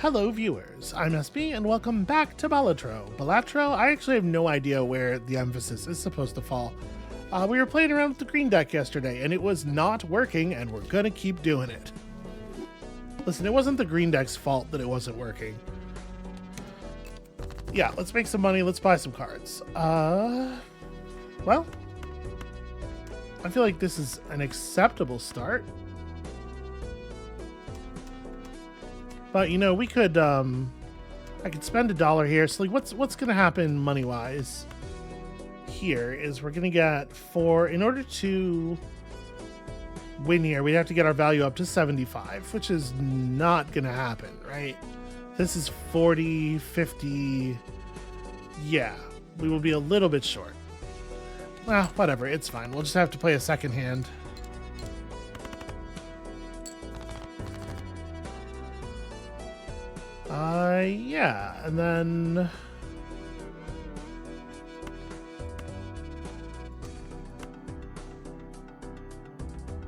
Hello viewers, I'm SB and welcome back to Balatro. Balatro, I actually have no idea where the emphasis is supposed to fall. We were playing around with the green deck yesterday and it was not working and we're gonna keep doing it. Listen, it wasn't the green deck's fault that it wasn't working. Yeah, let's make some money, let's buy some cards. Well, I feel like this is an acceptable start. But you know, we could I could spend $1 here. So like what's gonna happen money wise here is we're gonna get in order to win here, we'd have to get our value up to 75, which is not gonna happen, right? This is 40, 50. Yeah, we will be a little bit short. Well, whatever, it's fine. We'll just have to play a second hand. Yeah, and then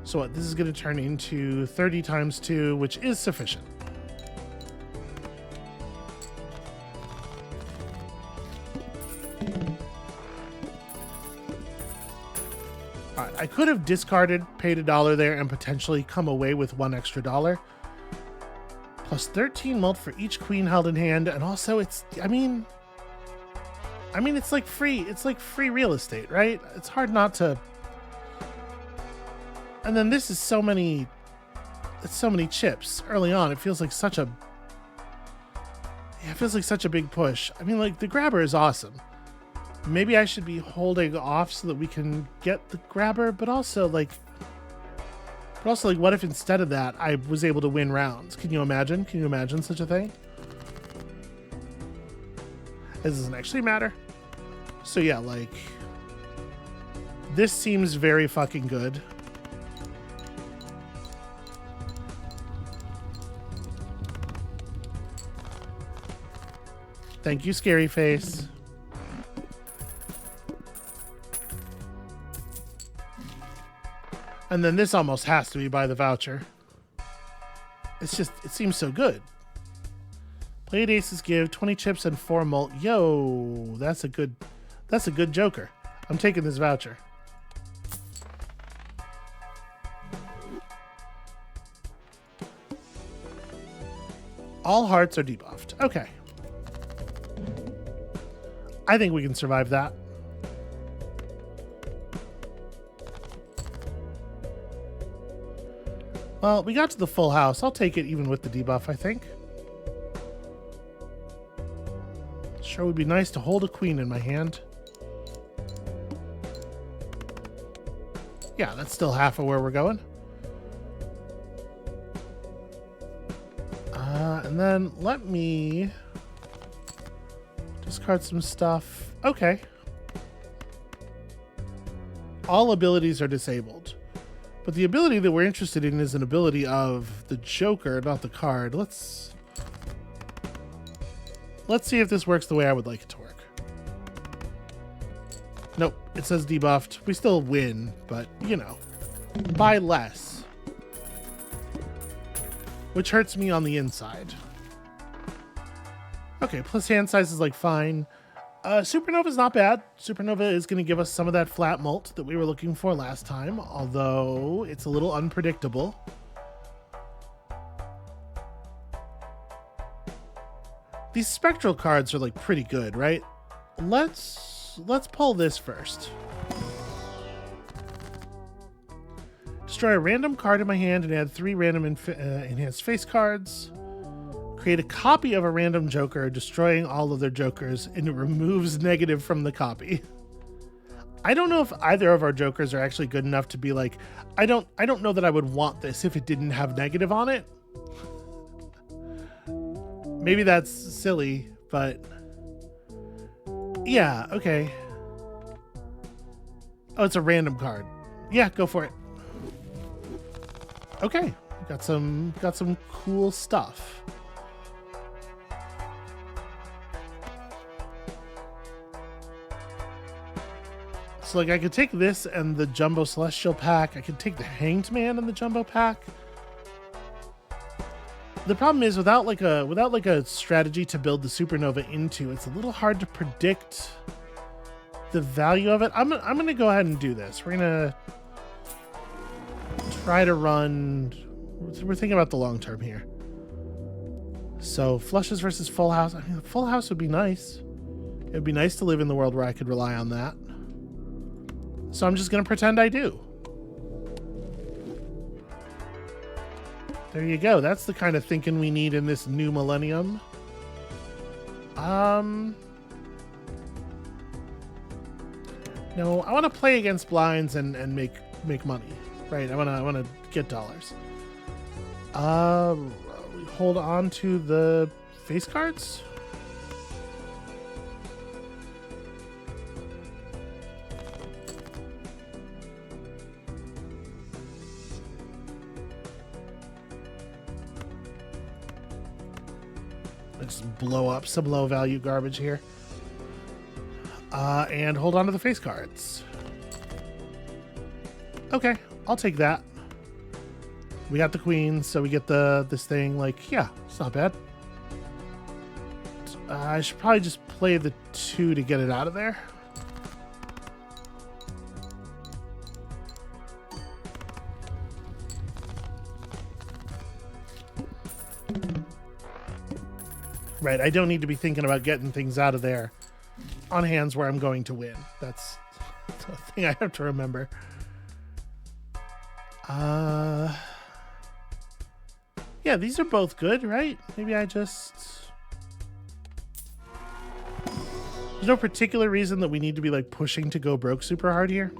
so what, this is going to turn into 30 times 2, which is sufficient. All right, I could have discarded, paid $1 there, and potentially come away with $1 extra. Plus 13 mult for each queen held in hand, and also it's, I mean it's like free real estate, right? It's hard not to. And then this is so many chips early on. It feels like such a big push. I mean, like, the grabber is awesome. Maybe I should be holding off so that we can get the grabber, but also like, what if instead of that, I was able to win rounds? Can you imagine? Can you imagine such a thing? It doesn't actually matter. So yeah, like, this seems very fucking good. Thank you, Scary Face. And then this almost has to be by the voucher. It's just, it seems so good. Played aces give 20 chips and 4 mult. Yo, that's a good joker. I'm taking this voucher. All hearts are debuffed. Okay. I think we can survive that. Well, we got to the full house. I'll take it even with the debuff, I think. Sure would be nice to hold a queen in my hand. Yeah, that's still half of where we're going. And then let me discard some stuff. Okay. All abilities are disabled. But the ability that we're interested in is an ability of the Joker, not the card. Let's see if this works the way I would like it to work. Nope, it says debuffed. We still win, but, you know, by less. Which hurts me on the inside. Okay, plus hand size is like fine. Supernova is not bad. Supernova is going to give us some of that flat mult that we were looking for last time, although it's a little unpredictable. These spectral cards are like pretty good, right? Let's pull this first. Destroy a random card in my hand and add 3 random enhanced face cards. Create a copy of a random joker, destroying all of their jokers, and it removes negative from the copy. I don't know if either of our jokers are actually good enough to be like, I don't know that I would want this if it didn't have negative on it. Maybe that's silly, but yeah, okay. Oh, it's a random card. Yeah, go for it. Okay, got some cool stuff. So like I could take this and the Jumbo Celestial pack. I could take the Hanged Man and the Jumbo pack. The problem is without like a strategy to build the supernova into, it's a little hard to predict the value of it. I'm gonna go ahead and do this. We're gonna try to run. We're thinking about the long term here. So flushes versus full house. I mean, full house would be nice. It would be nice to live in the world where I could rely on that. So I'm just gonna pretend I do. There you go. That's the kind of thinking we need in this new millennium. No, I want to play against blinds and make money, right? I want to get dollars. Hold on to the face cards. Let's blow up some low value garbage here. And hold on to the face cards. Okay, I'll take that. We got the queen, so we get this thing. Like, yeah, it's not bad. I should probably just play the 2 to get it out of there. Right, I don't need to be thinking about getting things out of there on hands where I'm going to win. That's a thing I have to remember. Yeah, these are both good, right? Maybe I just... There's no particular reason that we need to be like pushing to go broke super hard here.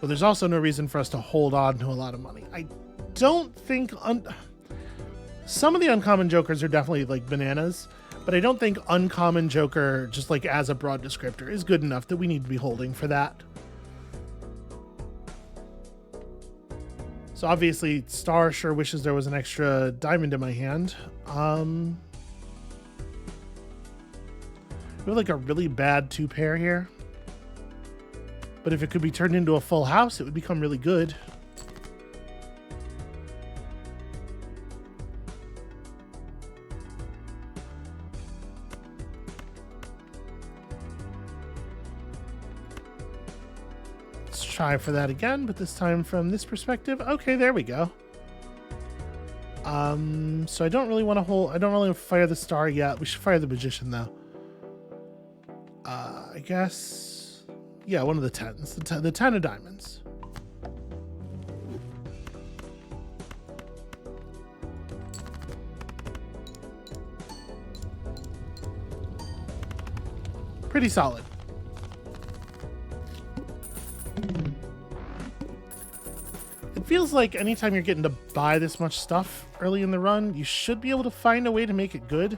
But there's also no reason for us to hold on to a lot of money. I don't think... Some of the uncommon jokers are definitely like bananas, but I don't think uncommon joker, just like as a broad descriptor, is good enough that we need to be holding for that. So obviously, Star sure wishes there was an extra diamond in my hand. We have like a really bad 2 pair here. But if it could be turned into a full house, it would become really good. Let's try for that again, but this time from this perspective. Okay, there we go. So I don't really want to hold... I don't really fire the star yet. We should fire the magician, though. I guess... Yeah, one of the 10s. The 10 of diamonds. Pretty solid. It feels like anytime you're getting to buy this much stuff early in the run, you should be able to find a way to make it good.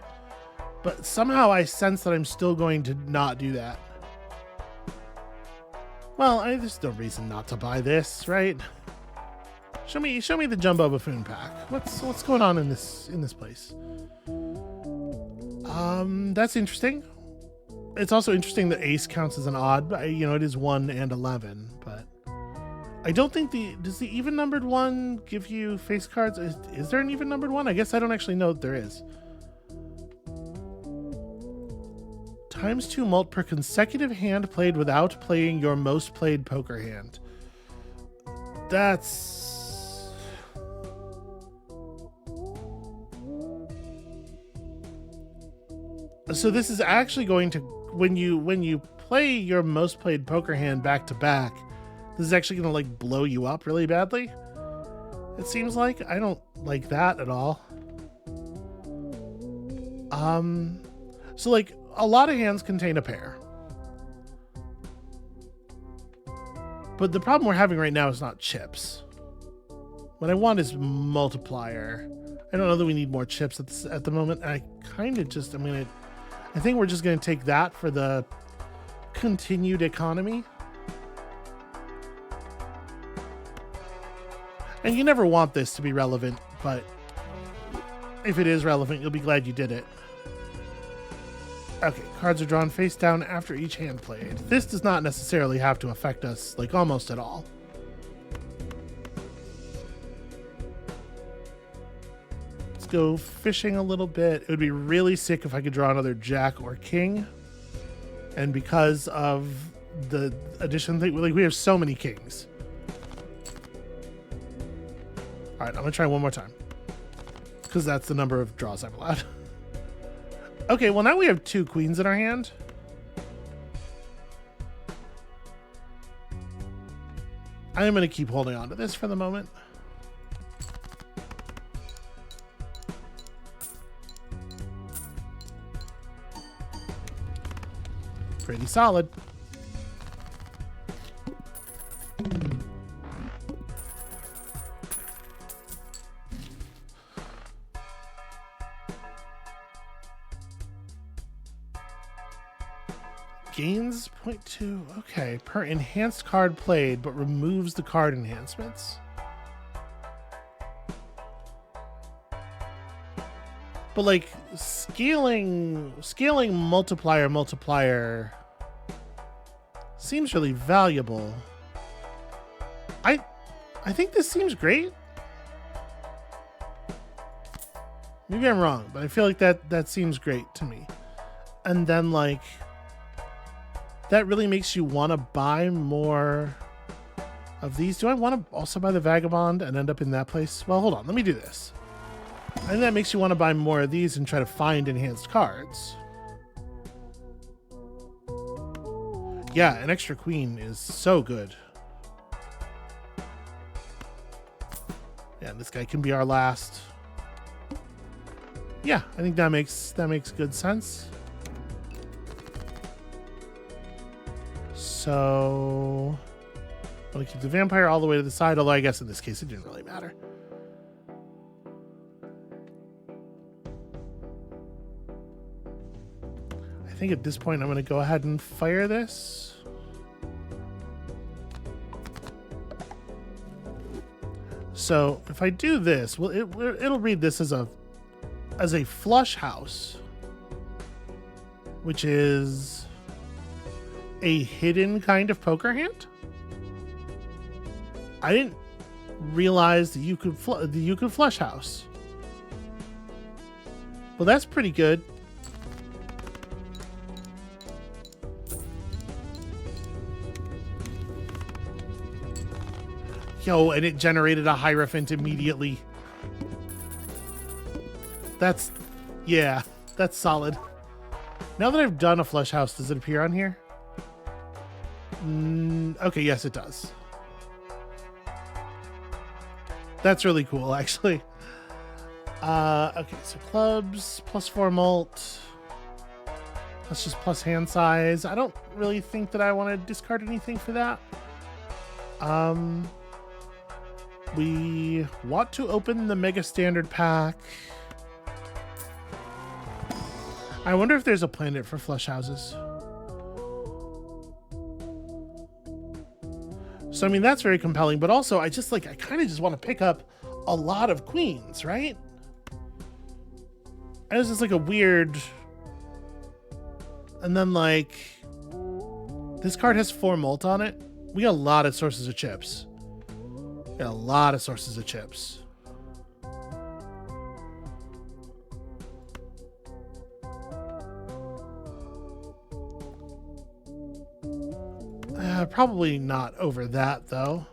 But somehow I sense that I'm still going to not do that. Well, there's no reason not to buy this, right? Show me the Jumbo Buffoon pack. What's going on in this place? That's interesting. It's also interesting that ace counts as an odd, but you know it is 1 and 11. But I don't think does the even numbered one give you face cards? Is there an even numbered one? I guess I don't actually know that there is. ×2 mult per consecutive hand played without playing your most played poker hand. That's... So this is actually going to... When you play your most played poker hand back to back, this is actually going to like blow you up really badly. It seems like. I don't like that at all. So like... A lot of hands contain a pair. But the problem we're having right now is not chips. What I want is multiplier. I don't know that we need more chips at the moment. I kind of just, I think we're just going to take that for the continued economy. And you never want this to be relevant, but if it is relevant, you'll be glad you did it. Okay, cards are drawn face down after each hand played. This does not necessarily have to affect us, like, almost at all. Let's go fishing a little bit. It would be really sick if I could draw another jack or king. And because of the addition thing, like, we have so many kings. All right, I'm gonna try one more time, because that's the number of draws I'm allowed. Okay, well, now we have 2 queens in our hand. I am going to keep holding on to this for the moment. Pretty solid. Gains 0.2. Okay, per enhanced card played, but removes the card enhancements. But like scaling multiplier seems really valuable. I think this seems great. Maybe I'm wrong, but I feel like that seems great to me. And then like that really makes you want to buy more of these. Do I want to also buy the Vagabond and end up in that place? Well, hold on. Let me do this. I think that makes you want to buy more of these and try to find enhanced cards. Yeah, an extra queen is so good. Yeah, this guy can be our last. Yeah, I think that makes good sense. So I'm gonna keep the vampire all the way to the side, although I guess in this case it didn't really matter. I think at this point I'm gonna go ahead and fire this. So if I do this, well, it'll read this as a flush house, which is a hidden kind of poker hand. I didn't realize that you could flush house. Well, that's pretty good. Yo, and it generated a Hierophant immediately. That's solid. Now that I've done a flush house, does it appear on here? Okay, yes, it does. That's really cool, actually. Okay, so clubs, +4 mult. That's just plus hand size. I don't really think that I want to discard anything for that. We want to open the Mega Standard Pack. I wonder if there's a planet for flush houses. So, I mean, that's very compelling, but also I kind of just want to pick up a lot of queens, right? And it's just like a weird... And then, like, this card has 4 mult on it. We got a lot of sources of chips. Got a lot of sources of chips. Probably not over that, though.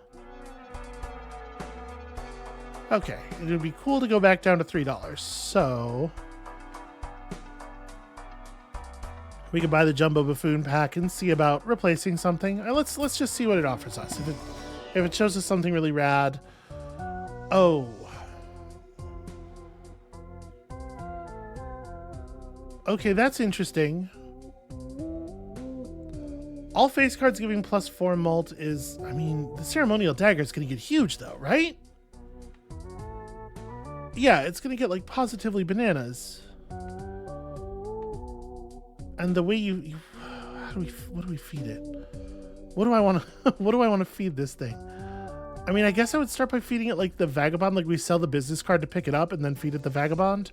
Okay, it would be cool to go back down to $3. So we could buy the Jumbo Buffoon pack and see about replacing something. Let's just see what it offers us. If it shows us something really rad. Oh. Okay, that's interesting. All face cards giving +4 mult is, I mean, the Ceremonial Dagger is going to get huge, though, right? Yeah, it's going to get, like, positively bananas. And the way what do we feed it? What do I want to feed this thing? I mean, I guess I would start by feeding it, like, the Vagabond, like we sell the business card to pick it up and then feed it the Vagabond.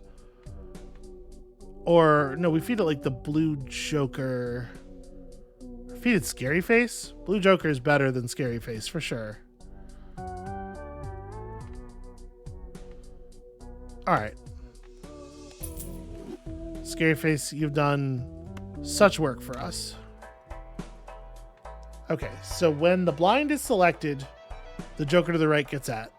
Or, no, we feed it like the blue Joker. Feed it Scary Face? Blue Joker is better than Scary Face, for sure. Alright. Scary Face, you've done such work for us. Okay, so when the blind is selected, the Joker to the right gets at.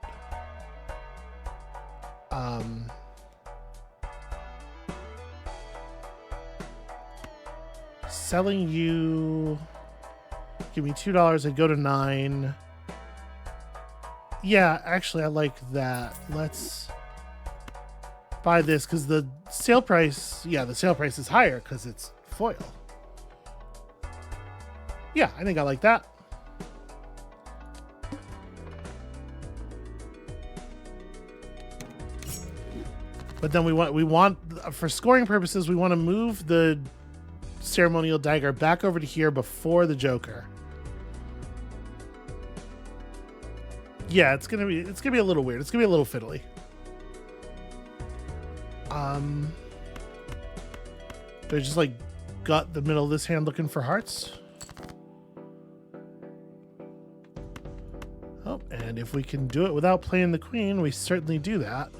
Selling you... Give me $2, I'd go to 9. Yeah, actually, I like that. Let's buy this, because the sale price... Yeah, the sale price is higher, because it's foil. Yeah, I think I like that. But then we want for scoring purposes, we want to move the ceremonial dagger back over to here before the Joker. Yeah, it's gonna be a little weird. It's gonna be a little fiddly. Do I just like gut the middle of this hand looking for hearts? Oh, and if we can do it without playing the queen, we certainly do that.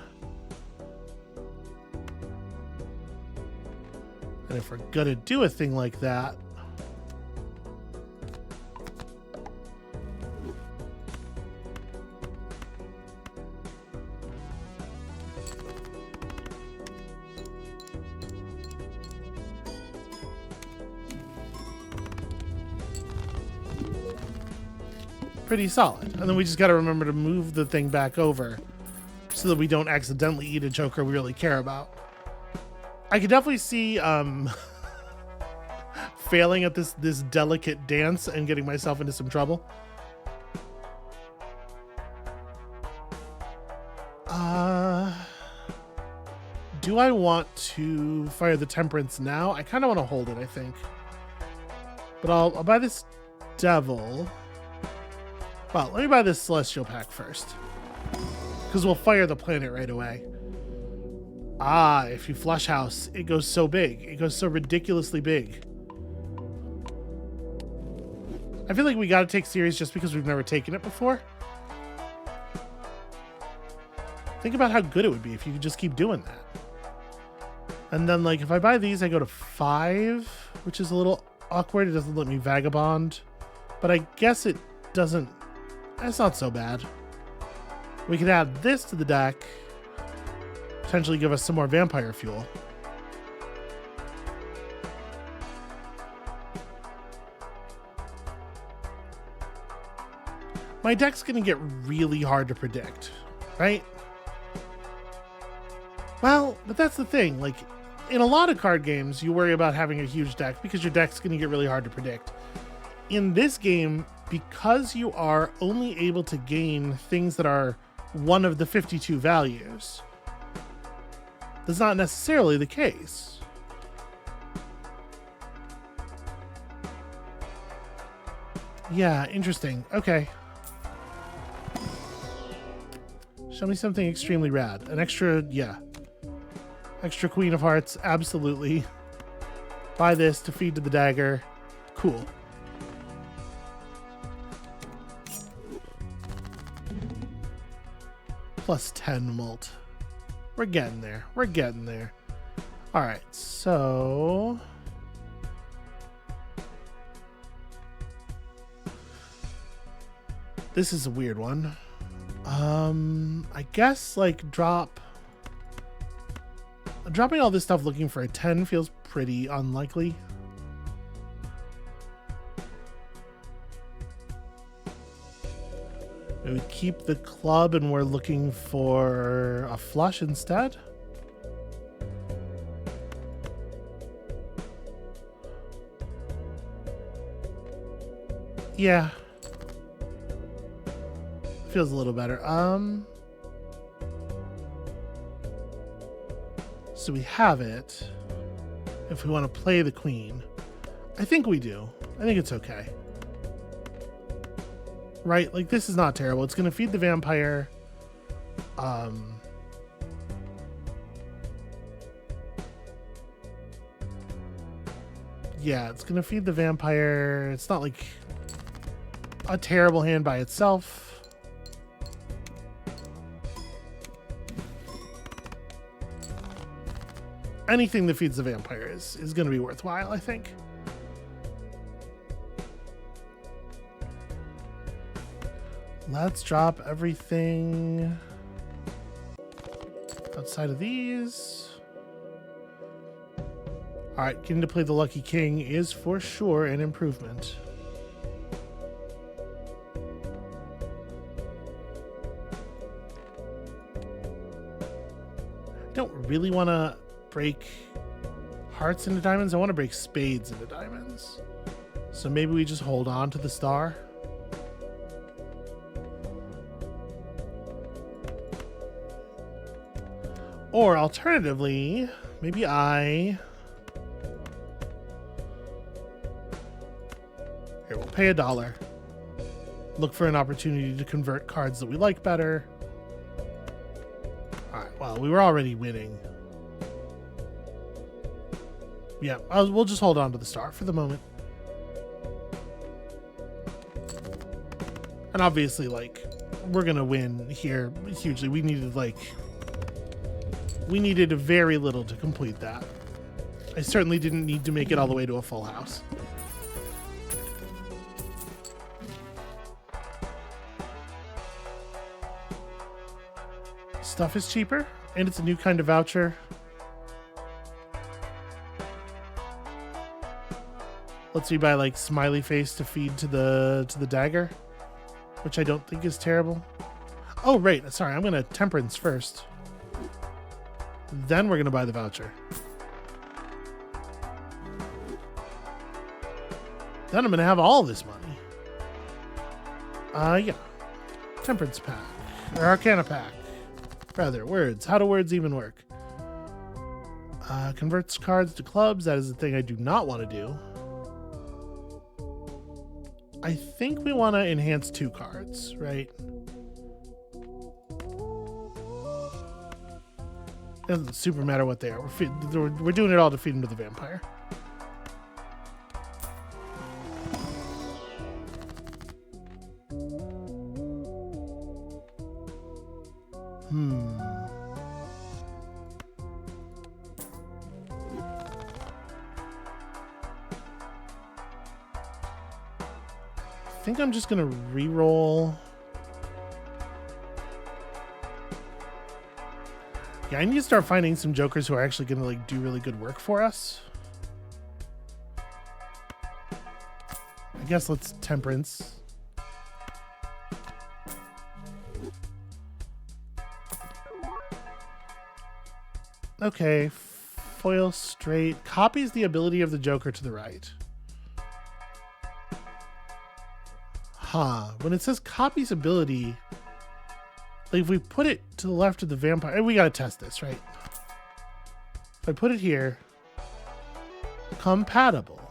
And if we're gonna do a thing like that, pretty solid. And then we just got to remember to move the thing back over so that we don't accidentally eat a Joker we really care about. I could definitely see failing at this delicate dance and getting myself into some trouble. Do I want to fire the Temperance now? I kind of want to hold it, I think. But I'll buy this Devil. Well, let me buy this Celestial pack first, because we'll fire the planet right away. Ah, if you flush house, it goes so big. It goes so ridiculously big. I feel like we got to take series just because we've never taken it before. Think about how good it would be if you could just keep doing that. And then, like, if I buy these, I go to 5, which is a little awkward. It doesn't let me Vagabond, but I guess it doesn't. That's not so bad. We could add this to the deck, potentially give us some more vampire fuel. My deck's gonna get really hard to predict, right? Well, but that's the thing. Like, in a lot of card games, you worry about having a huge deck because your deck's gonna get really hard to predict. In this game, because you are only able to gain things that are one of the 52 values, that's not necessarily the case. Yeah, interesting. Okay. Show me something extremely rad. An extra, yeah. Extra Queen of Hearts, absolutely. Buy this to feed to the dagger. Cool. Plus 10 mult. We're getting there. We're getting there. All right, so this is a weird one. I guess like dropping all this stuff looking for a 10 feels pretty unlikely. We keep the club and we're looking for a flush instead. Yeah. Feels a little better. So we have it. If we want to play the queen. I think we do. I think it's okay. Right? Like, this is not terrible. It's going to feed the vampire. Yeah, it's going to feed the vampire. It's not like a terrible hand by itself. Anything that feeds the vampire is going to be worthwhile, I think. Let's drop everything outside of these. All right, getting to play the Lucky King is for sure an improvement. I don't really want to break hearts into diamonds. I want to break spades into diamonds. So maybe we just hold on to the star. Or alternatively, maybe Here, we'll pay $1. Look for an opportunity to convert cards that we like better. All right, well, we were already winning. Yeah, we'll just hold on to the star for the moment. And obviously, like, we're going to win here hugely. We needed very little to complete that. I certainly didn't need to make it all the way to a full house. Stuff is cheaper, and it's a new kind of voucher. Lets me buy like smiley face to feed to the dagger, which I don't think is terrible. Oh, right. Sorry, I'm gonna temperance first. Then we're gonna buy the voucher. Then I'm gonna have all this money. Yeah. Temperance pack. Or Arcana pack. Rather, words. How do words even work? Converts cards to clubs. That is the thing I do not want to do. I think we want to enhance 2 cards, right? Doesn't super matter what they are. We're doing it all to feed into the vampire. I think I'm just gonna re-roll. Yeah, I need to start finding some jokers who are actually gonna like do really good work for us. I guess let's temperance. Okay, foil straight. Copies the ability of the joker to the right. When it says copies ability, like if we put it to the left of the vampire, we gotta test this, right? If I put it here, compatible.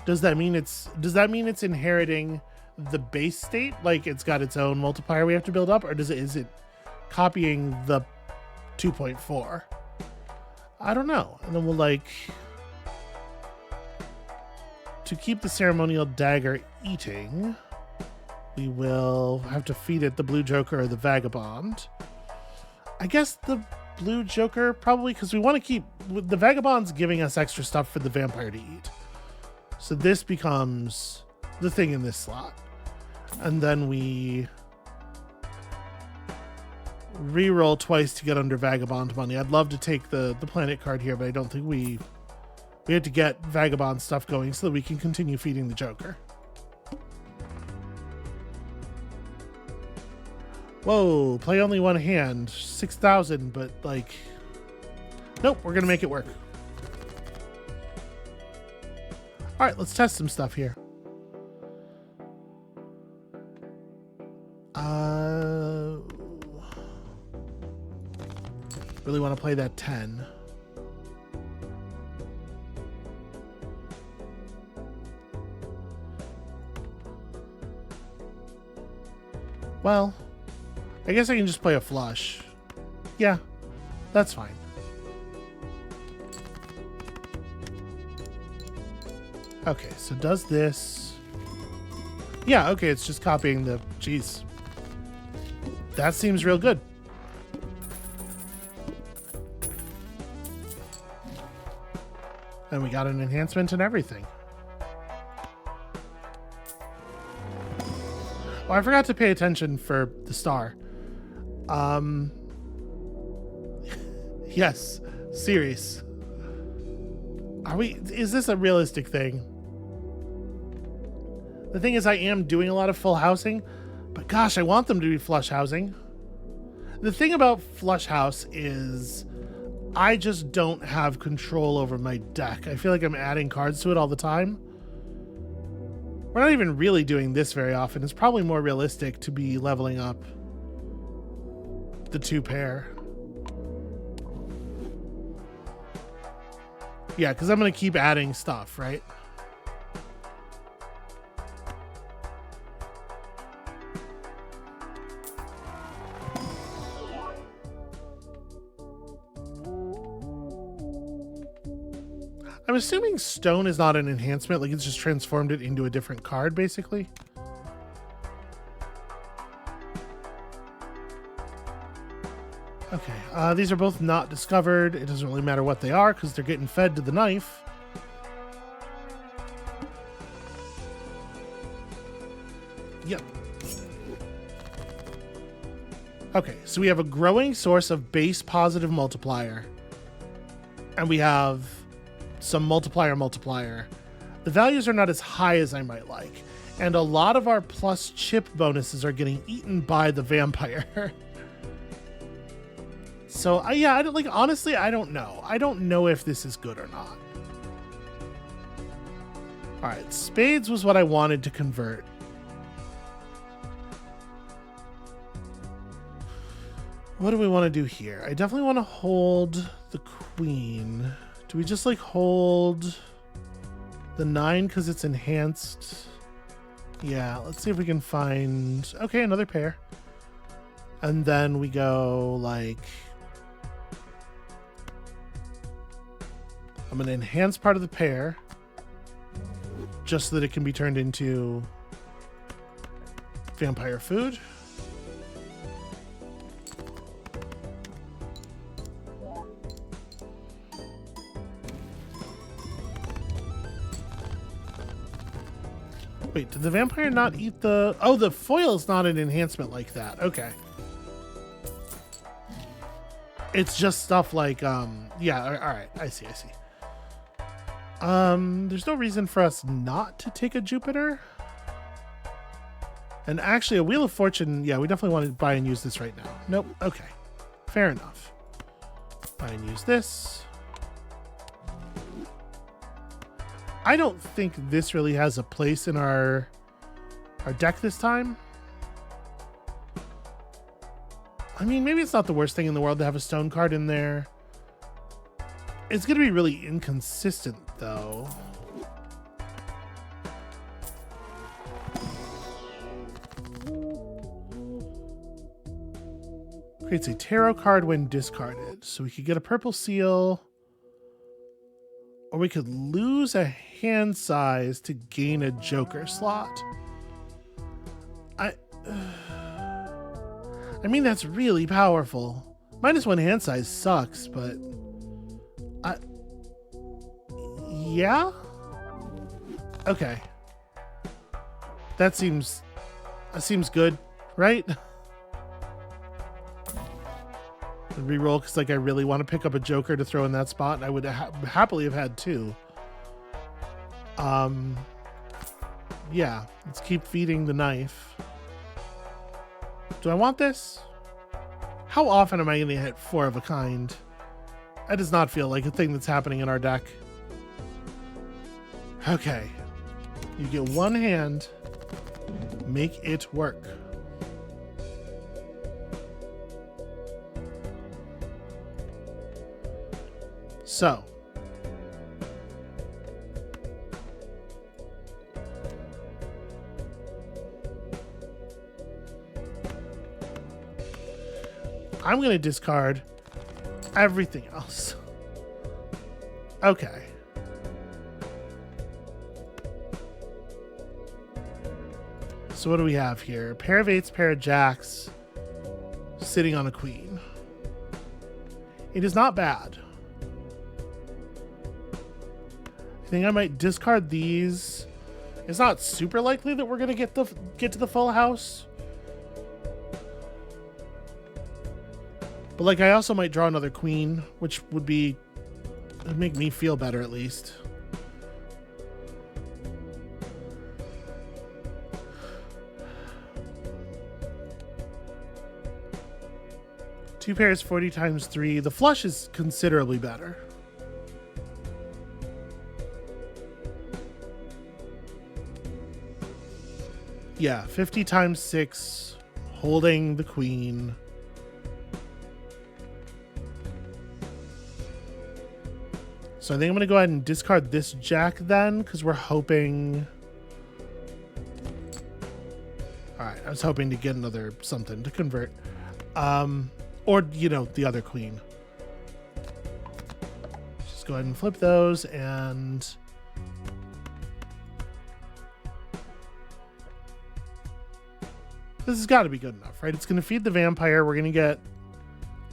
Does that mean it's inheriting the base state? Like it's got its own multiplier we have to build up, or is it copying the 2.4? I don't know. And then we'll like to keep the ceremonial dagger eating. We will have to feed it the blue joker or the vagabond. I guess the blue joker probably, because we want to keep the vagabond's giving us extra stuff for the vampire to eat. So this becomes the thing in this slot. And then we re-roll twice to get under vagabond money. I'd love to take the planet card here, but I don't think we have to get vagabond stuff going so that we can continue feeding the joker. Whoa, play only one hand. 6,000, but like... Nope, we're going to make it work. All right, let's test some stuff here. Really want to play that 10. Well, I guess I can just play a flush. Yeah, that's fine. Okay, so does this... Yeah, okay, it's just copying the... Jeez. That seems real good. And we got an enhancement and everything. Oh, I forgot to pay attention for the star. Yes, serious. Is this a realistic thing? The thing is, I am doing a lot of full housing, but gosh, I want them to be flush housing. The thing about flush house is I just don't have control over my deck. I feel like I'm adding cards to it all the time. We're not even really doing this very often. It's probably more realistic to be leveling up the 2 pair. Yeah, because I'm going to keep adding stuff, right? I'm assuming stone is not an enhancement, like it's just transformed it into a different card, basically. Okay, these are both not discovered. It doesn't really matter what they are because they're getting fed to the knife. Yep. Okay, so we have a growing source of base positive multiplier. And we have some multiplier. The values are not as high as I might like. And a lot of our plus chip bonuses are getting eaten by the vampire. So, yeah, honestly, I don't know. I don't know if this is good or not. All right, spades was what I wanted to convert. What do we want to do here? I definitely want to hold the queen. Do we just hold the 9 because it's enhanced? Yeah, let's see if we can find... Okay, another pair. And then we go I'm going to enhance part of the pair just so that it can be turned into vampire food. Wait, did the vampire not eat the... Oh, the foil is not an enhancement like that. Okay. It's just stuff like, yeah, all right. I see. There's no reason for us not to take a Jupiter. And actually, a Wheel of Fortune, yeah, we definitely want to buy and use this right now. Nope, okay. Fair enough. Buy and use this. I don't think this really has a place in our deck this time. I mean, maybe it's not the worst thing in the world to have a stone card in there. It's going to be really inconsistent, though. Creates a tarot card when discarded. So we could get a purple seal. Or we could lose a hand size to gain a joker slot. I mean, that's really powerful. -1 hand size sucks, but... Yeah? Okay. That seems good, right? Reroll because I really want to pick up a joker to throw in that spot, and I would happily have had 2. Yeah, let's keep feeding the knife. Do I want this? How often am I going to hit 4 of a kind? That does not feel like a thing that's happening in our deck. Okay. You get 1 hand. Make it work. So. I'm going to discard everything else. Okay. So what do we have here? Pair of eights, pair of jacks, sitting on a queen. It is not bad. I think I might discard these. It's not super likely that we're gonna get to the full house. But like I also might draw another queen, which would make me feel better at least. Two pairs, 40 times 3. The flush is considerably better. Yeah, 50 times 6, holding the queen. So I think I'm going to go ahead and discard this jack then, because we're hoping... Alright, I was hoping to get another something to convert. Or, you know, the other queen. Just go ahead and flip those, and... This has got to be good enough, right? It's going to feed the vampire. We're going to get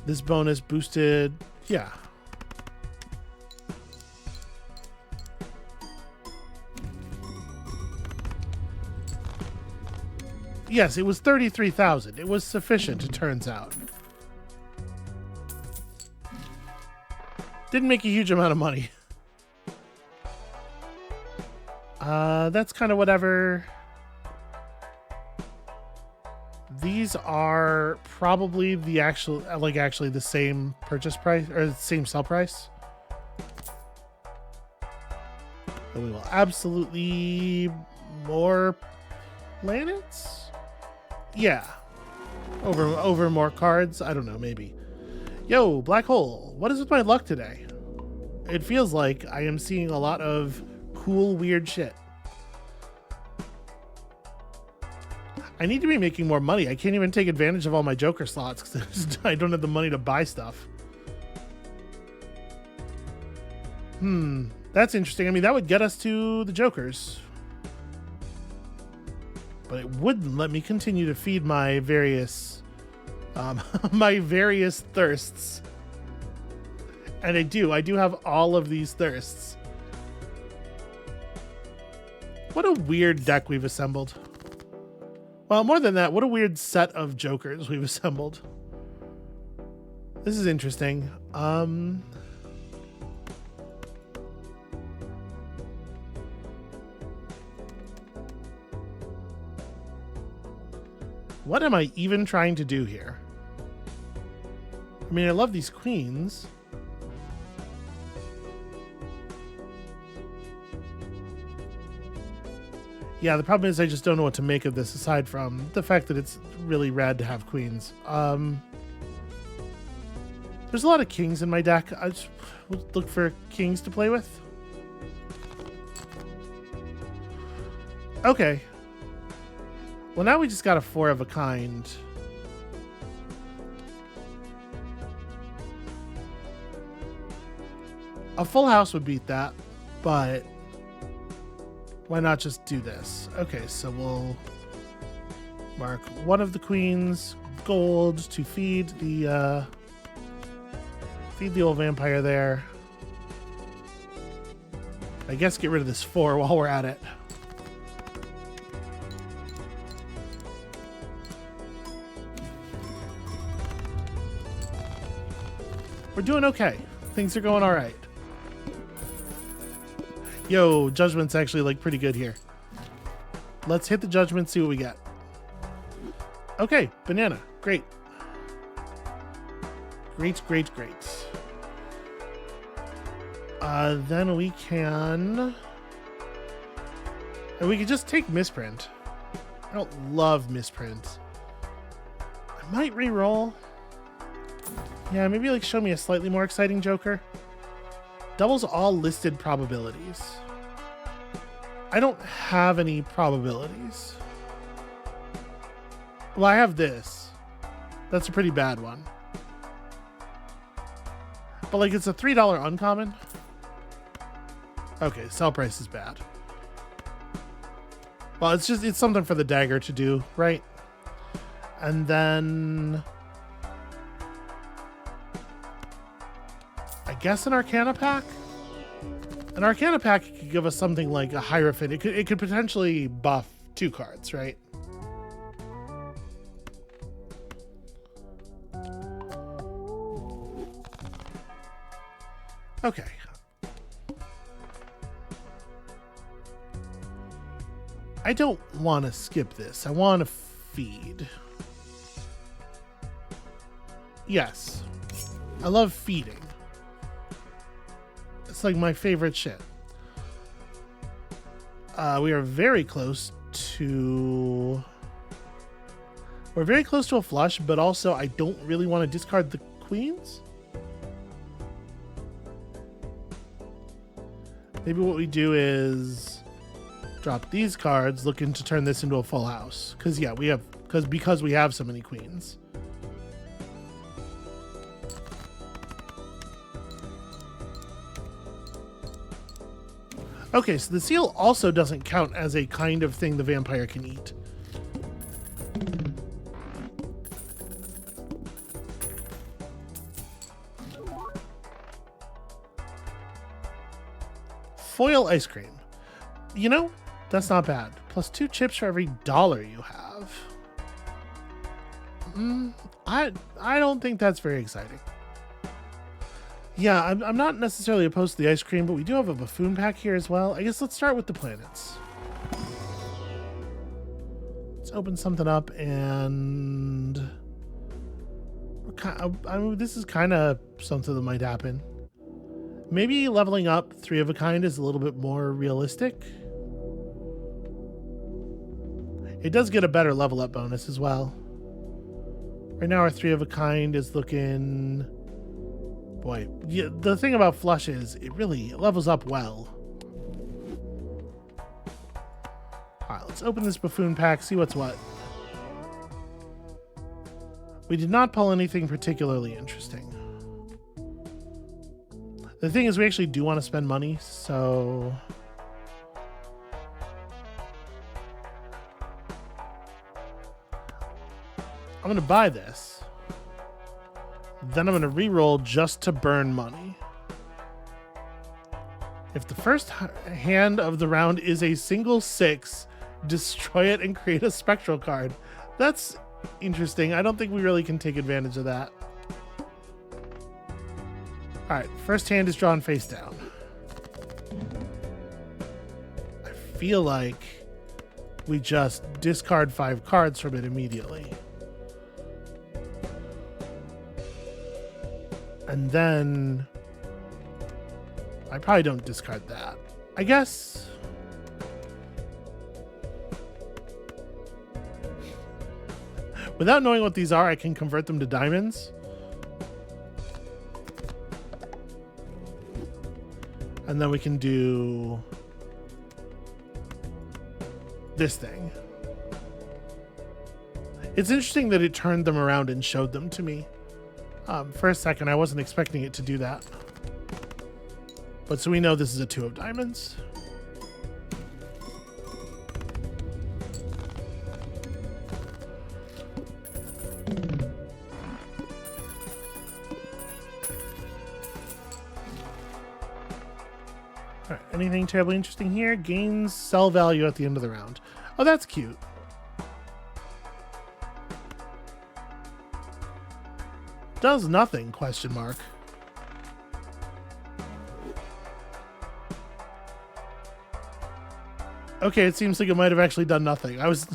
this bonus boosted. Yeah. Yes, it was 33,000. It was sufficient, it turns out. Didn't make a huge amount of money. That's kind of whatever. These are probably the actually the same purchase price or the same sell price. And we will absolutely more planets. Yeah, over more cards. I don't know, maybe. Yo, black hole. What is with my luck today? It feels like I am seeing a lot of cool, weird shit. I need to be making more money. I can't even take advantage of all my Joker slots because I don't have the money to buy stuff. That's interesting. I mean, that would get us to the Jokers. But it wouldn't let me continue to feed my various thirsts. And I do have all of these thirsts. What a weird deck we've assembled. Well, more than that, what a weird set of Jokers we've assembled. This is interesting. What am I even trying to do here? I mean, I love these queens. Yeah, the problem is I just don't know what to make of this aside from the fact that it's really rad to have queens. There's a lot of kings in my deck. I just would look for kings to play with. Okay. Well, now we just got a 4 of a kind. A full house would beat that, but why not just do this? Okay, so we'll mark one of the queens gold to feed the old vampire there. I guess get rid of this 4 while we're at it. We're doing okay. Things are going all right. Yo, Judgment's actually like pretty good here. Let's hit the Judgment, see what we get. Okay, banana. Great. Great, great, great. Then we can... And we can just take misprint. I don't love misprint. I might re-roll. Yeah, maybe like show me a slightly more exciting Joker. Doubles all listed probabilities. I don't have any probabilities. Well, I have this. That's a pretty bad one. But like it's a $3 uncommon. Okay, sell price is bad. Well, it's something for the dagger to do, right? And then I guess an Arcana pack? An Arcana pack could give us something like a Hierophant. It could potentially buff 2 cards, right? Okay. I don't want to skip this. I want to feed. Yes. I love feeding. It's like my favorite shit. We are very close to... We're very close to a flush, but also I don't really want to discard the queens. Maybe what we do is drop these cards, looking to turn this into a full house. Because yeah, because we have so many queens. Okay, so the seal also doesn't count as a kind of thing the vampire can eat. Foil ice cream. You know, that's not bad. Plus 2 chips for every dollar you have. I don't think that's very exciting. Yeah, I'm not necessarily opposed to the ice cream, but we do have a buffoon pack here as well. I guess let's start with the planets. Let's open something up and... I mean, this is kind of something that might happen. Maybe leveling up 3 of a kind is a little bit more realistic. It does get a better level up bonus as well. Right now our 3 of a kind is looking... Boy, yeah, the thing about flush is it really levels up well. Alright, let's open this buffoon pack, see what's what. We did not pull anything particularly interesting. The thing is, we actually do want to spend money, so... I'm going to buy this. Then I'm going to re-roll just to burn money. If the first hand of the round is a single 6, destroy it and create a spectral card. That's interesting. I don't think we really can take advantage of that. Alright, first hand is drawn face down. I feel like we just discard 5 cards from it immediately. And then I probably don't discard that. I guess without knowing what these are, I can convert them to diamonds. And then we can do this thing. It's interesting that it turned them around and showed them to me. For a second, I wasn't expecting it to do that. But so we know this is a 2 of diamonds. All right, anything terribly interesting here? Gains sell value at the end of the round. Oh, that's cute. Does nothing, question mark. Okay, it seems like it might have actually done nothing. I was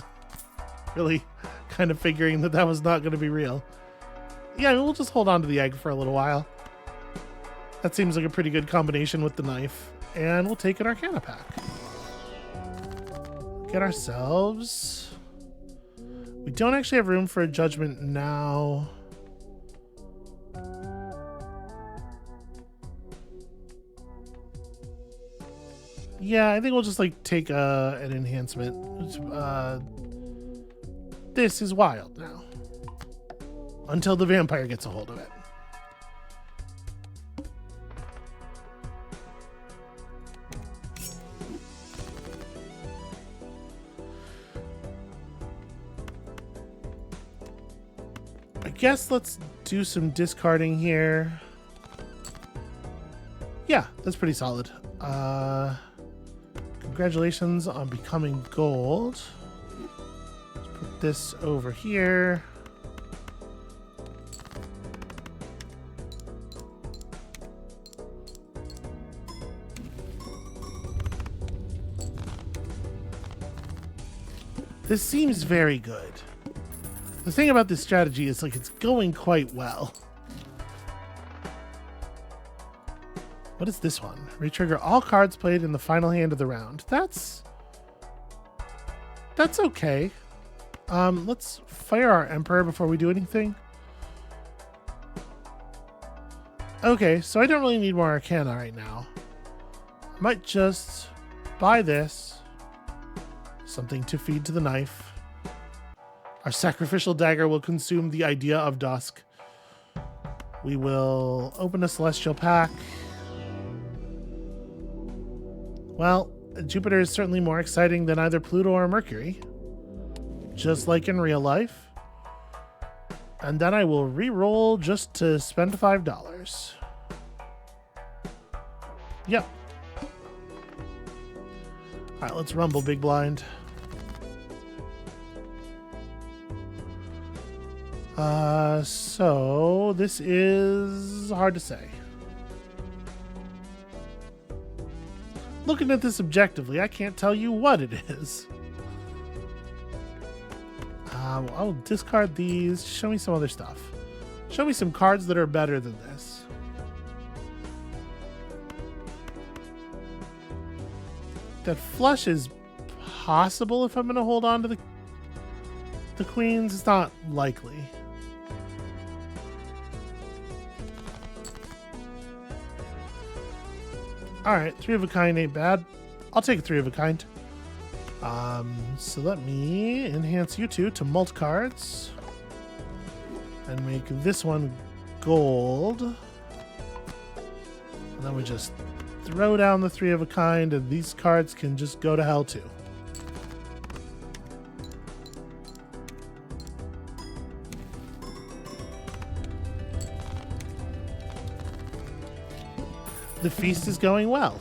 really kind of figuring that that was not going to be real. Yeah, I mean, we'll just hold on to the egg for a little while. That seems like a pretty good combination with the knife. And we'll take an Arcana pack. Get ourselves... We don't actually have room for a judgment now. Yeah, I think we'll just like take an enhancement. This is wild now. Until the vampire gets a hold of it. guess let's do some discarding here. Yeah, that's pretty solid. Congratulations on becoming gold. Let's put this over here. This seems very good. The thing about this strategy is like it's going quite well. What is this one? Retrigger all cards played in the final hand of the round. That's okay. Let's fire our Emperor before we do anything. Okay, so I don't really need more Arcana right now. I might just buy this. Something to feed to the knife. Our sacrificial dagger will consume the idea of dusk. We will open a celestial pack. Well, Jupiter is certainly more exciting than either Pluto or Mercury. Just like in real life. And then I will re-roll just to spend $5. Yep. Alright, let's rumble, big blind. So this is hard to say. Looking at this objectively, I can't tell you what it is. I'll discard these. Show me some other stuff. Show me some cards that are better than this. That flush is possible if I'm going to hold on to the queens. It's not likely. Alright, 3 of a kind ain't bad. I'll take a 3 of a kind. So let me enhance you two to mult cards. And make this one gold. And then we just throw down the 3 of a kind, and these cards can just go to hell too. The feast is going well.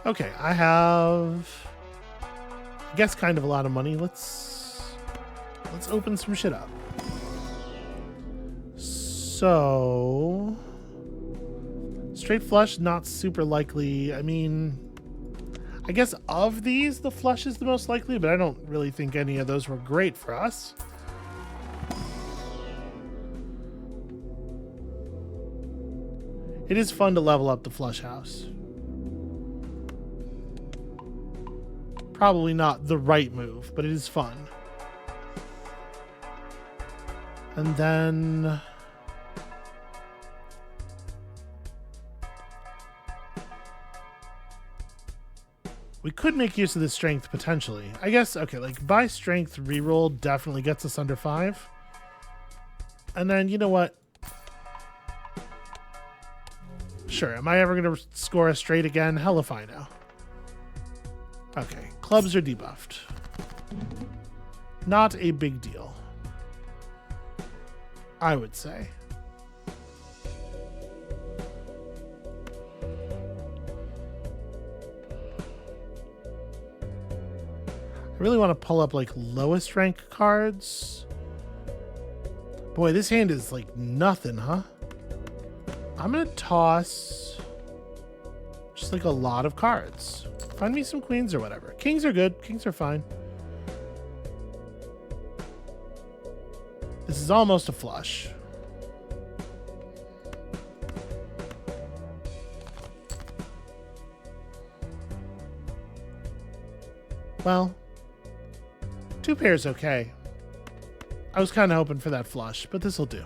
Okay, I have, I guess, kind of a lot of money. Let's open some shit up. So, straight flush, not super likely. I mean, I guess of these, the flush is the most likely, but I don't really think any of those were great for us. It is fun to level up the flush house. Probably not the right move, but it is fun. And then we could make use of this strength potentially. I guess, okay, like buy strength reroll definitely gets us under 5. And then, you know what? Sure, am I ever going to score a straight again? Hell if I know. Okay, clubs are debuffed. Not a big deal, I would say. I really want to pull up like lowest rank cards. Boy, this hand is like nothing, huh? I'm gonna toss just like a lot of cards. Find me some queens or whatever. Kings are good. Kings are fine. This is almost a flush. Well, 2 pairs okay. I was kind of hoping for that flush, but this'll do.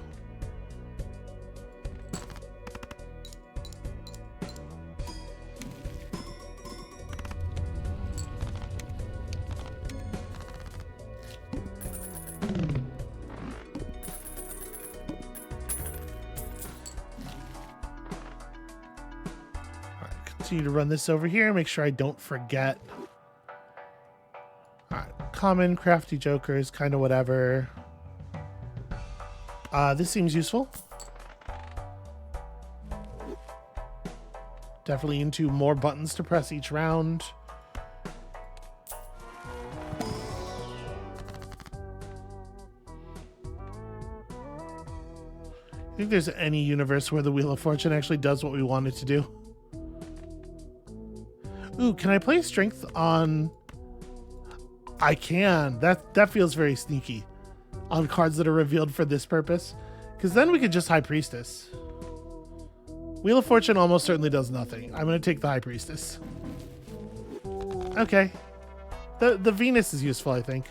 Continue to run this over here. Make sure I don't forget. All right, common, crafty jokers, kind of whatever. This seems useful. Definitely into more buttons to press each round. I think there's any universe where the Wheel of Fortune actually does what we want it to do. Ooh, can I play strength on... I can. That feels very sneaky on cards that are revealed for this purpose. Because then we could just High Priestess. Wheel of Fortune almost certainly does nothing. I'm going to take the High Priestess. Okay. The Venus is useful, I think.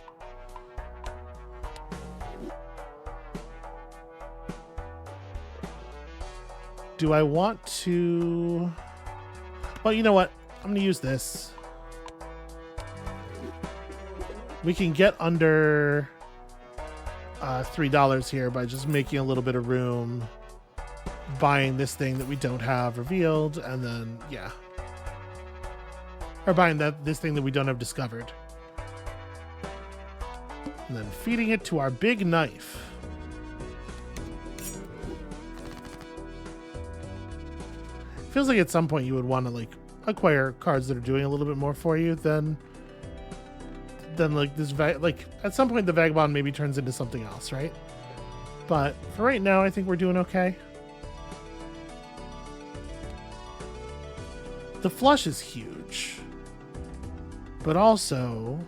Do I want to... Well, you know what? I'm going to use this. We can get under $3 here by just making a little bit of room, buying this thing that we don't have revealed, and then, yeah. Or buying this thing that we don't have discovered. And then feeding it to our big knife. Feels like at some point you would want to, like, acquire cards that are doing a little bit more for you than like this, like at some point the Vagabond maybe turns into something else, right? But for right now, I think we're doing okay. The flush is huge, but also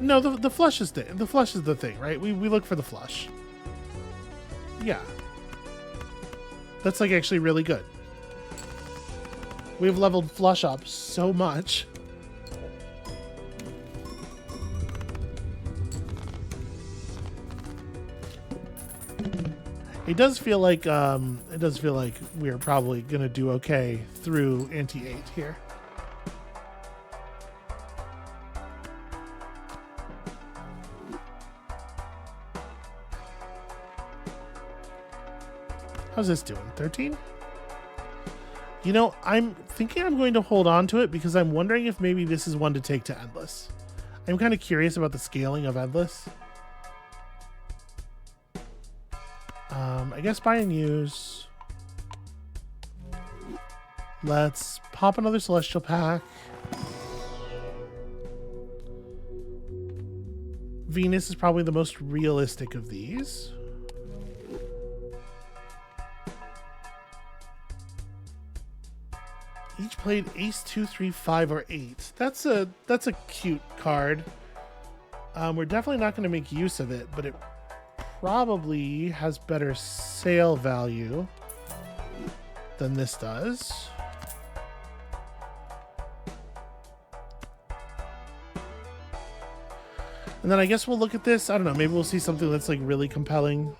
no, the flush is the thing, right? We look for the flush. Yeah, that's like actually really good. We've leveled flush up so much. It does feel like we're probably gonna do okay through Ante-8 here. How's this doing? 13? You know, I'm thinking I'm going to hold on to it because I'm wondering if maybe this is one to take to Endless. I'm kind of curious about the scaling of Endless. I guess buy and use. Let's pop another Celestial pack. Venus is probably the most realistic of these. Each played ace 2, 3, 5, or 8. That's a cute card. We're definitely not going to make use of it, but it probably has better sale value than this does. And then I guess we'll look at this. I don't know. Maybe we'll see something that's like really compelling.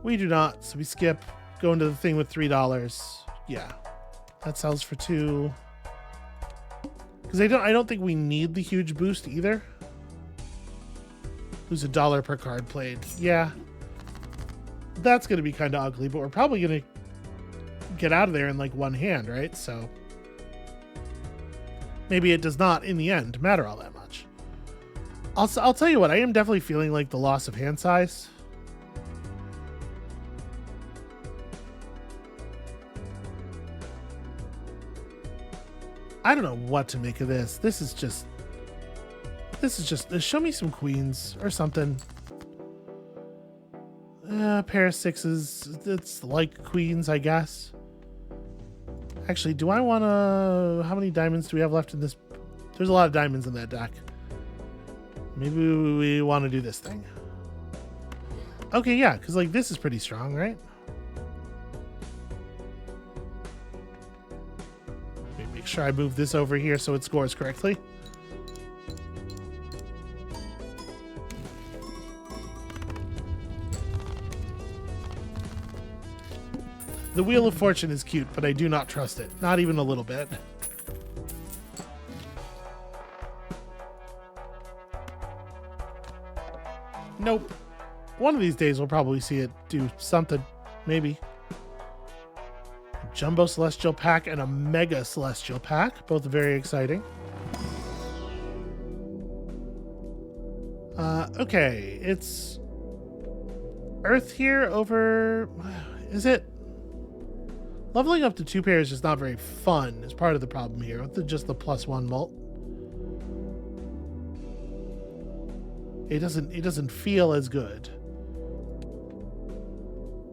We do not, so we skip. Go into the thing with $3. Yeah. That sells for 2. Because I don't think we need the huge boost either. Lose $1 per card played. Yeah. That's going to be kind of ugly, but we're probably going to get out of there in like one hand, right? So maybe it does not, in the end, matter all that much. I'll tell you what, I am definitely feeling like the loss of hand size. I don't know what to make of this. This is just show me some queens or something. Pair of 6s. It's like queens, I guess. Actually, do I want to... How many diamonds do we have left in this? There's a lot of diamonds in that deck. Maybe we want to do this thing. Okay, yeah, because like this is pretty strong, right? Make sure I move this over here so it scores correctly. The Wheel of Fortune is cute, but I do not trust it. Not even a little bit. Nope. One of these days we'll probably see it do something. Maybe. Jumbo Celestial Pack and a Mega Celestial Pack. Both very exciting. Okay, it's Earth here over... Is it? Leveling up to 2 pairs is not very fun is part of the problem here with just the +1 mult. It doesn't feel as good.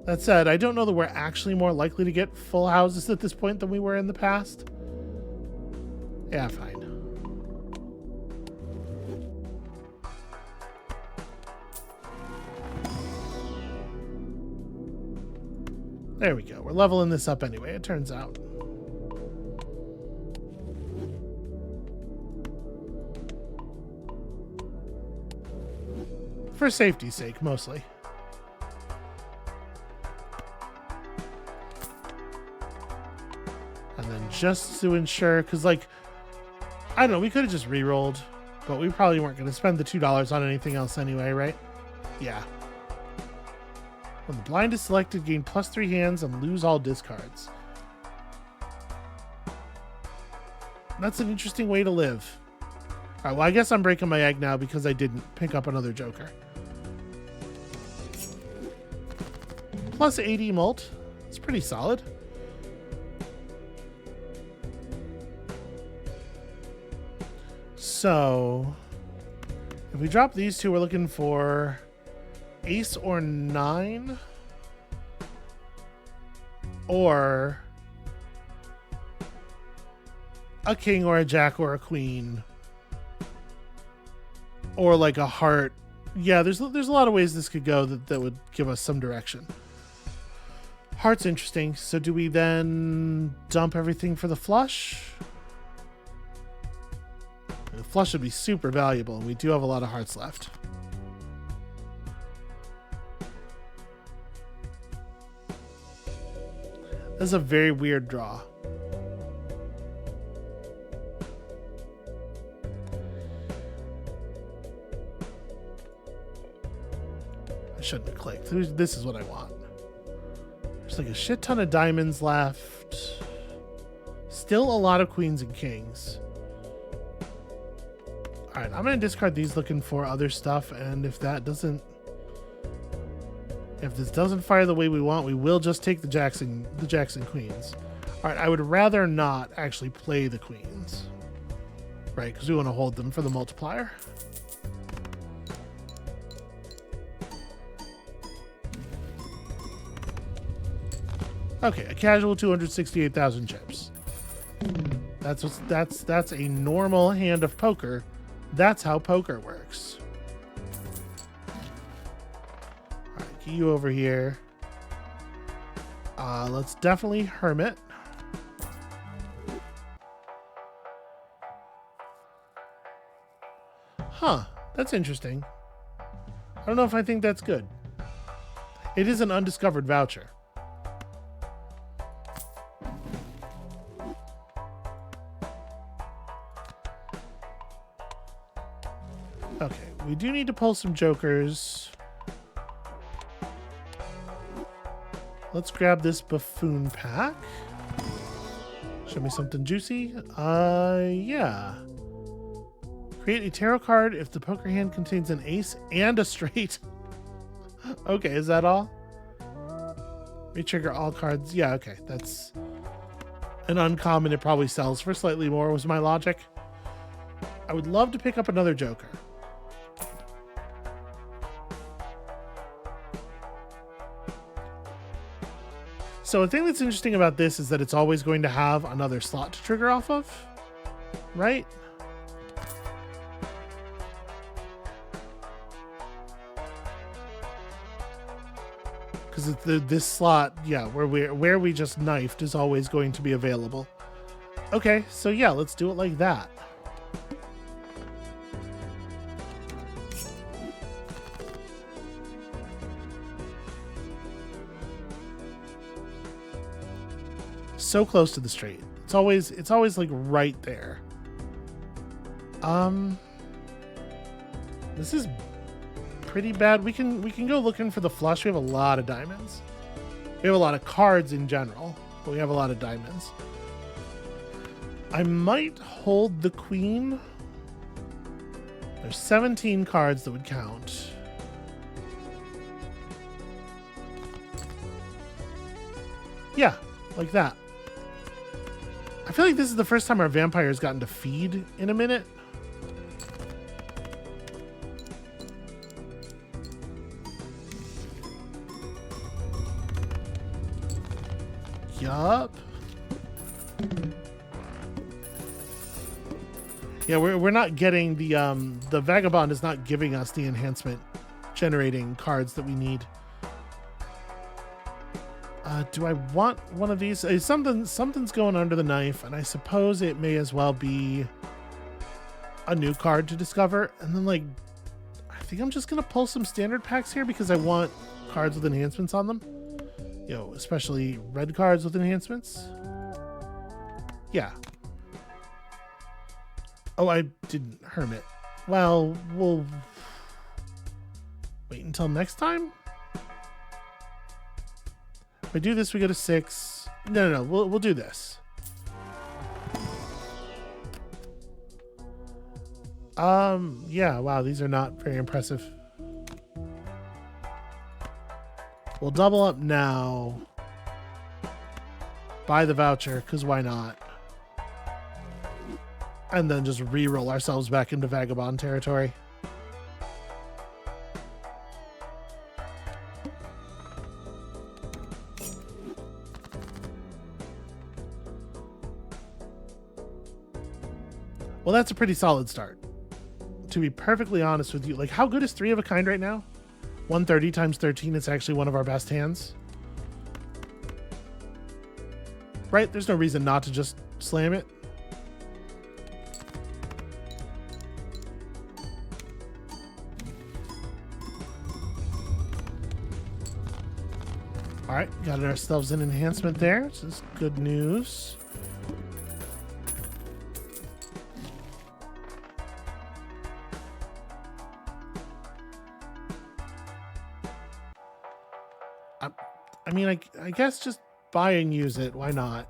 That said, I don't know that we're actually more likely to get full houses at this point than we were in the past. Yeah, fine. There we go. We're leveling this up anyway, it turns out. For safety's sake, mostly. And then just to ensure, because, like, I don't know, we could have just re-rolled, but we probably weren't going to spend the $2 on anything else anyway, right? Yeah. When the blind is selected, gain +3 hands and lose all discards. That's an interesting way to live. Alright, well, I guess I'm breaking my egg now because I didn't pick up another Joker. +80 mult. It's pretty solid. So, if we drop these two, we're looking for Ace or 9, or a king or a jack or a queen, or like a heart. Yeah, there's a lot of ways this could go that would give us some direction. Heart's interesting. So do we then dump everything for the flush? The flush would be super valuable, and we do have a lot of hearts left. This is a very weird draw. I shouldn't have clicked. This is what I want. There's like a shit ton of diamonds left. Still a lot of queens and kings. Alright, I'm going to discard these looking for other stuff, and if this doesn't fire the way we want, we will just take the Jackson queens. Alright, I would rather not actually play the queens. Right, because we want to hold them for the multiplier. Okay, a casual 268,000 chips. That's a normal hand of poker. That's how poker works. Alright, get you over here. Let's definitely hermit. Huh, that's interesting. I don't know if I think that's good. It is an undiscovered voucher. Okay, we do need to pull some jokers. Let's grab this buffoon pack. Show me something juicy. Yeah. Create a tarot card if the poker hand contains an ace and a straight. Okay, is that all? Retrigger all cards. Yeah, okay. That's an uncommon. It probably sells for slightly more, was my logic. I would love to pick up another joker. So a thing that's interesting about this is that it's always going to have another slot to trigger off of, right? Because this slot, yeah, where we just knifed is always going to be available. Okay, so yeah, let's do it like that. So close to the straight. It's always like right there. This is pretty bad. We can go looking for the flush. We have a lot of diamonds. We have a lot of cards in general. but we have a lot of diamonds. I might hold the queen. There's 17 cards that would count. Yeah, like that. I feel like this is the first time our vampire has gotten to feed in a minute. Yup. Yeah, we're not getting the vagabond is not giving us the enhancement generating cards that we need. Do I want one of these? Something's going under the knife, and I suppose it may as well be a new card to discover. And then, like, I think I'm just gonna pull some standard packs here because I want cards with enhancements on them. You know, especially red cards with enhancements. Yeah. Oh, I didn't hermit. Well, we'll wait until next time. If we do this, we go to 6. No. We'll do this. Yeah. Wow, these are not very impressive. We'll double up now. Buy the voucher, because why not? And then just re-roll ourselves back into vagabond territory. Well, that's a pretty solid start. To be perfectly honest with you, like, how good is 3 of a kind right now? 130 times 13 is actually one of our best hands. Right? There's no reason not to just slam it. All right, got ourselves an enhancement there, which is good news. I mean, I guess just buy and use it. Why not?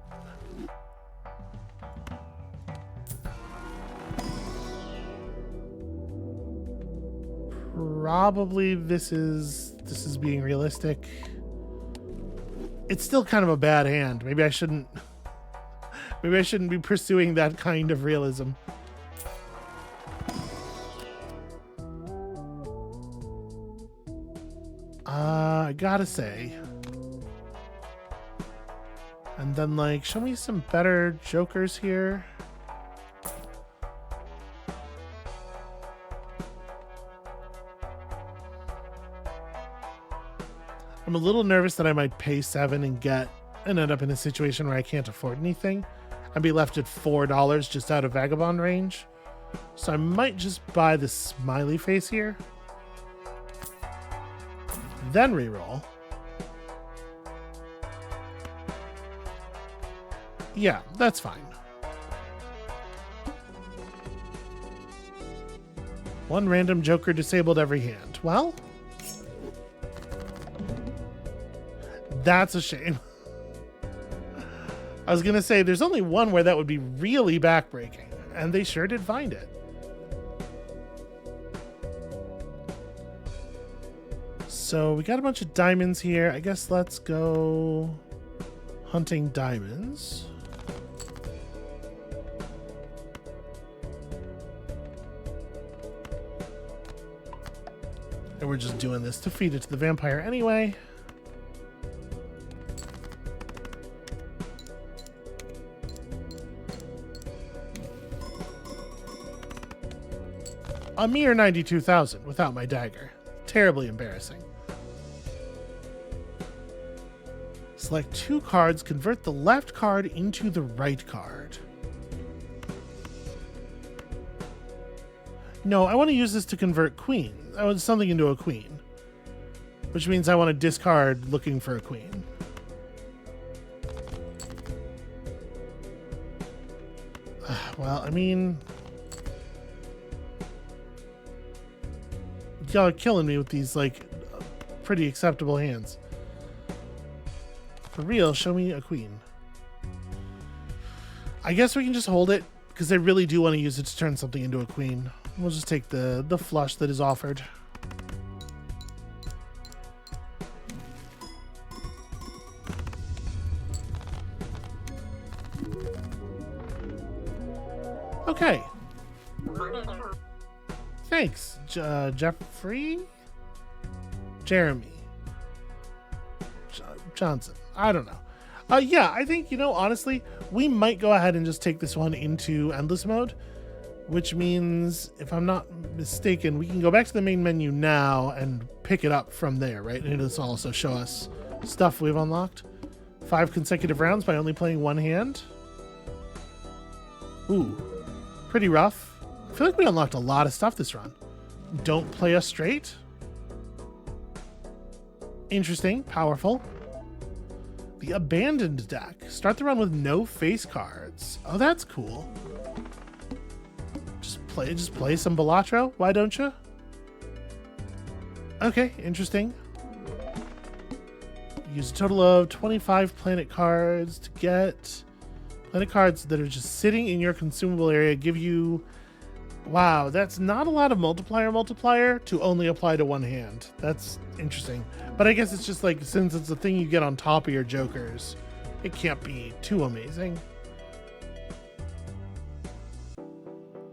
Probably this is being realistic. It's still kind of a bad hand. Maybe I shouldn't be pursuing that kind of realism. I gotta say. And then, like, show me some better jokers here. I'm a little nervous that I might pay 7 and end up in a situation where I can't afford anything. I'd be left at $4 just out of vagabond range. So I might just buy the smiley face here. Then reroll. Yeah, that's fine. One random joker disabled every hand. Well, that's a shame. I was gonna say there's only one where that would be really backbreaking, and they sure did find it. So we got a bunch of diamonds here. I guess let's go hunting diamonds. And we're just doing this to feed it to the vampire anyway. A mere 92,000 without my dagger. Terribly embarrassing. Select 2 cards, convert the left card into the right card. No, I want to use this to convert queen. I want something into a queen. Which means I want to discard looking for a queen. Well, I mean, y'all are killing me with these, like, pretty acceptable hands. For real, show me a queen. I guess we can just hold it because I really do want to use it to turn something into a queen. We'll just take the flush that is offered. Okay. Thanks, Jeffrey? Jeremy. Johnson. I don't know. Yeah, I think, honestly, we might go ahead and just take this one into endless mode, which means, if I'm not mistaken, we can go back to the main menu now and pick it up from there, right? And it'll also show us stuff we've unlocked. 5 consecutive rounds by only playing one hand. Ooh, pretty rough. I feel like we unlocked a lot of stuff this run. Don't play us straight. Interesting, powerful. The abandoned deck. Start the run with no face cards. Oh, that's cool. Just play some Balatro. Why don't you? Okay, interesting. Use a total of 25 planet cards to get planet cards that are just sitting in your consumable area. Give you, wow, that's not a lot of multiplier to only apply to one hand. That's interesting. But I guess it's just like, since it's a thing you get on top of your jokers, it can't be too amazing.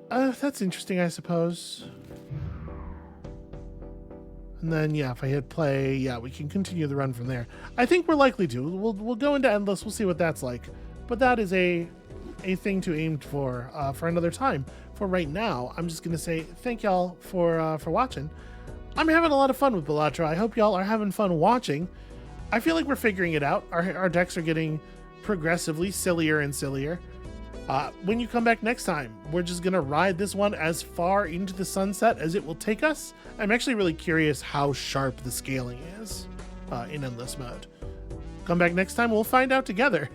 That's interesting, I suppose. And then, yeah, if I hit play, yeah, we can continue the run from there. I think we're likely to. We'll go into endless. We'll see what that's like. But that is a thing to aim for another time. For right now, I'm just gonna say thank y'all for watching. I'm having a lot of fun with Balatro. I hope y'all are having fun watching. I feel like we're figuring it out. Our decks are getting progressively sillier and sillier. When you come back next time, we're just gonna ride this one as far into the sunset as it will take us. I'm actually really curious how sharp the scaling is in endless mode. Come back next time, we'll find out together,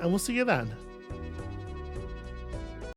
and we'll see you then.